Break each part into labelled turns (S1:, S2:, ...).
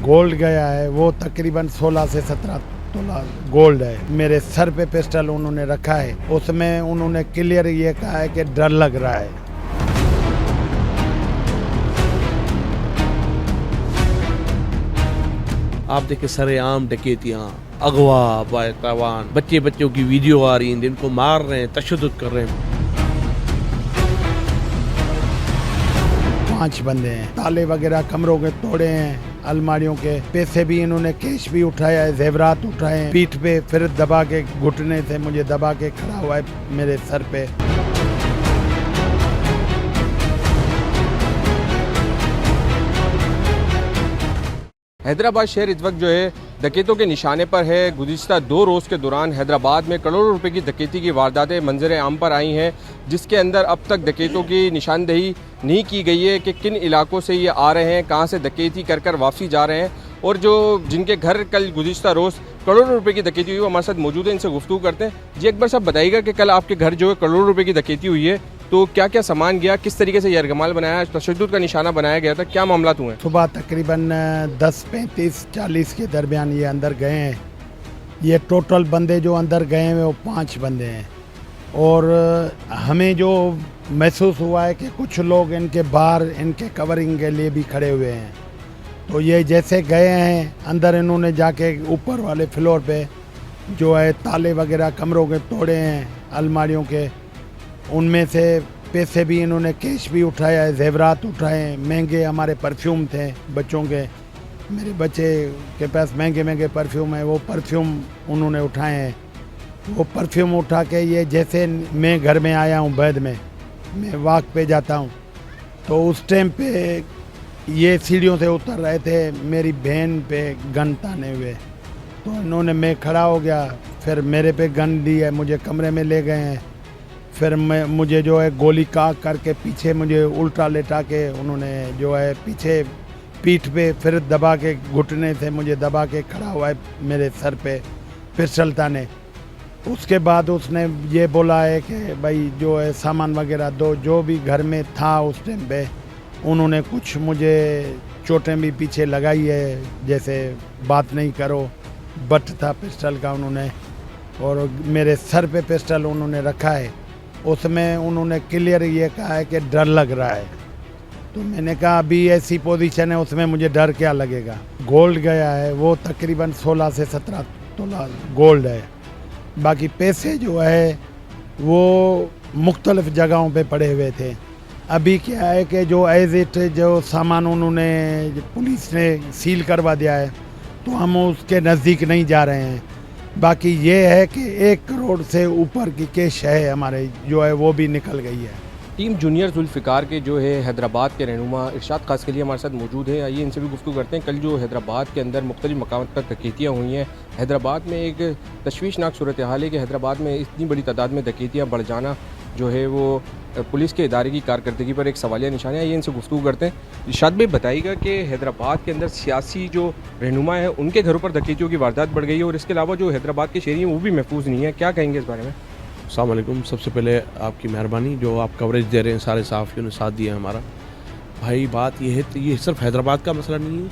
S1: Gold गया है, वो तकरीबन 16 से 17 तोला गोल्ड है। मेरे सर पे पिस्टल उन्होंने रखा है, उसमें उन्होंने क्लियर ये कहा है कि डर लग रहा है।
S2: आप देखें सरेआम डकैतियाँ, अगवा बायतावान, बच्चों की वीडियो आ रही हैं, जिनको मार रहे हैं, तशद्दुद कर रहे हैं।
S1: 5 बंदे हैं, ताले वगैरह कमरों के तोड़े हैं, अलमारियों के पैसे भी इन्होंने कैश भी उठाया है, जेवरात उठाए हैं, पीठ पे फिर दबा के घुटने से मुझे दबा के खड़ा हुआ है मेरे सर पे।
S3: हैदराबाद शहर इस वक्त जो है डकैतों के निशाने पर है। गुज़िश्ता 2 रोज़ के दौरान हैदराबाद में करोड़ों रुपए की डकैती की वारदातें मंजर आम पर आई हैं, जिसके अंदर अब तक डकैतों की निशानदेही नहीं की गई है कि किन इलाकों से ये आ रहे हैं, कहां से डकैती कर कर वापसी जा रहे हैं, और जो जिनके घर कल गुज़िश्ता रोज़ करोड़ों रुपए की डकैती हुई वो हमारे साथ मौजूद है। इनसे गुफ्तगू करते हैं। जी अकबर साहब, बताइएगा कि कल आपके घर जो है करोड़ों रुपए की डकैती हुई है, तो क्या क्या सामान गया, किस तरीके से यरगमाल बनाया, तशद्दुद का निशाना बनाया गया था, क्या मामला हुए?
S1: सुबह तकरीबन 10:35-40 के दरमियान ये अंदर गए हैं। ये टोटल बंदे जो अंदर गए हैं वो 5 बंदे हैं, और हमें जो महसूस हुआ है कि कुछ लोग इनके बाहर इनके कवरिंग के लिए भी खड़े हुए हैं। तो ये जैसे गए हैं अंदर, इन्होंने जाके ऊपर वाले फ्लोर पे जो है ताले वगैरह कमरों के तोड़े हैं, अलमारियों के, उनमें से पैसे भी इन्होंने कैश भी उठाया है, जेवरात उठाए हैं, महंगे हमारे परफ्यूम थे बच्चों के, मेरे बच्चे के पास महंगे परफ्यूम है, वो परफ्यूम उन्होंने उठाए हैं। वो परफ्यूम उठा के ये जैसे मैं घर में आया हूँ, बैद में मैं वॉक पे जाता हूँ, तो उस टाइम पे ये सीढ़ियों से उतर रहे थे, मेरी बहन पे गन ताने हुए, तो इन्होंने, मैं खड़ा हो गया, फिर मेरे पे गन दी है, मुझे कमरे में ले गए हैं, फिर मुझे जो है गोली काट करके पीछे मुझे उल्टा लेटा के उन्होंने जो है पीछे पीठ पे फिर दबा के घुटने से मुझे दबा के खड़ा हुआ है मेरे सर पे पिस्टल ताने। उसके बाद उसने ये बोला है कि भाई जो है सामान वगैरह दो, जो भी घर में था उस टाइम पे। उन्होंने कुछ मुझे चोटें भी पीछे लगाई है, जैसे बात नहीं करो, बट था पिस्टल का उन्होंने, और मेरे सर पे पिस्टल उन्होंने रखा है, उसमें उन्होंने क्लियर ये कहा है कि डर लग रहा है। तो मैंने कहा अभी ऐसी पोजीशन है, उसमें मुझे डर क्या लगेगा। गोल्ड गया है, वो तकरीबन 16 से 17 तोला गोल्ड है। बाकी पैसे जो है वो मुख्तलिफ जगहों पे पड़े हुए थे। अभी क्या है कि जो एज इट जो सामान उन्होंने पुलिस ने सील करवा दिया है, तो हम उसके नज़दीक नहीं जा रहे हैं। बाकी ये है कि 1 करोड़ से ऊपर की कैश है हमारे, जो है वो भी निकल गई है।
S3: टीम जूनियर जुल्फ़िकार के जो है हैदराबाद के रहनुमा इरशाद खास के लिए हमारे साथ मौजूद है। आइए इनसे भी गुफ्तगू करते हैं। कल जो हैदराबाद के अंदर मुख्तलिफ मकाम पर डकैतियाँ हुई हैं, हैदराबाद में एक तशवीशनाक सूरत हाल है कि हैदराबाद में इतनी बड़ी तादाद में डकैतियाँ बढ़ जाना जो है वो पुलिस के इदारे की कारकर्दगी पर एक सवालिया निशान है। ये इनसे गुफ्तगू करते हैं। इरशाद भाई, बताइएगा कि हैदराबाद के अंदर सियासी जो रहनुमा है उनके घरों पर डकैतियों की वारदात बढ़ गई है, और इसके अलावा जो हैदराबाद के शहरी हैं वो भी महफूज नहीं है, क्या कहेंगे इस बारे में?
S2: अस्सलाम वालेकुम। सबसे पहले आपकी मेहरबानी, जो आप कवरेज दे रहे हैं, सारे सहाफ़ियों ने साथ दिया हमारा। भाई बात ये है, तो ये सिर्फ हैदराबाद का मसला नहीं है,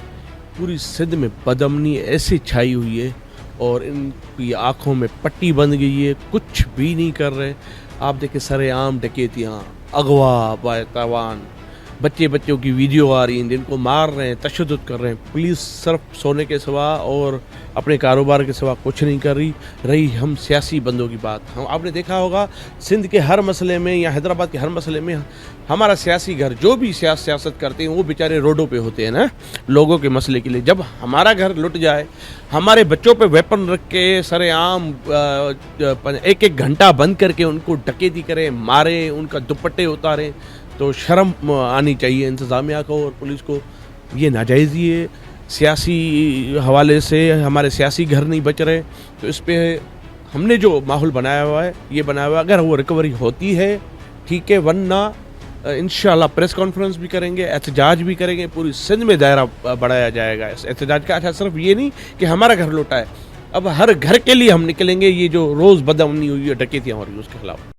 S2: पूरी सिंध में बदअमनी ऐसी छाई हुई है और इनकी आँखों में पट्टी बंध गई है, कुछ भी नहीं कर रहे। आप देखें सरेआम डकैतियाँ, अगवा बायतावान, बच्चों की वीडियो आ रही हैं, जिनको मार रहे हैं, तशद्दुद कर रहे हैं। पुलिस सिर्फ सोने के सिवा और अपने कारोबार के सिवा कुछ नहीं कर रही। हम सियासी बंदों की बात, हम आपने देखा होगा सिंध के हर मसले में या हैदराबाद के हर मसले में हमारा सियासी घर जो भी सियासत करते हैं वो बेचारे रोडों पे होते हैं ना, लोगों के मसले के लिए। जब हमारा घर लुट जाए, हमारे बच्चों पे वेपन रख के सरेआम 1-1 घंटा बंद करके उनको डकैती करें, मारें, उनका दुपट्टे उतारें, तो शर्म आनी चाहिए इंतज़ामिया को और पुलिस को। ये नाजायज़ ही है। सियासी हवाले से हमारे सियासी घर नहीं बच रहे, तो इस पे हमने जो माहौल बनाया हुआ है, ये बनाया हुआ है, अगर वो रिकवरी होती है ठीक है, वरना इंशाल्लाह प्रेस कॉन्फ्रेंस भी करेंगे, एहतजाज भी करेंगे, पूरी सिंध में दायरा बढ़ाया जाएगा इस एहतजाज का। अच्छा, सिर्फ ये नहीं कि हमारा घर लौटा है, अब हर घर के लिए हम निकलेंगे। ये जो रोज़ बदअमनी हुई है, डकैतियाँ हो रही है, उसके खिलाफ।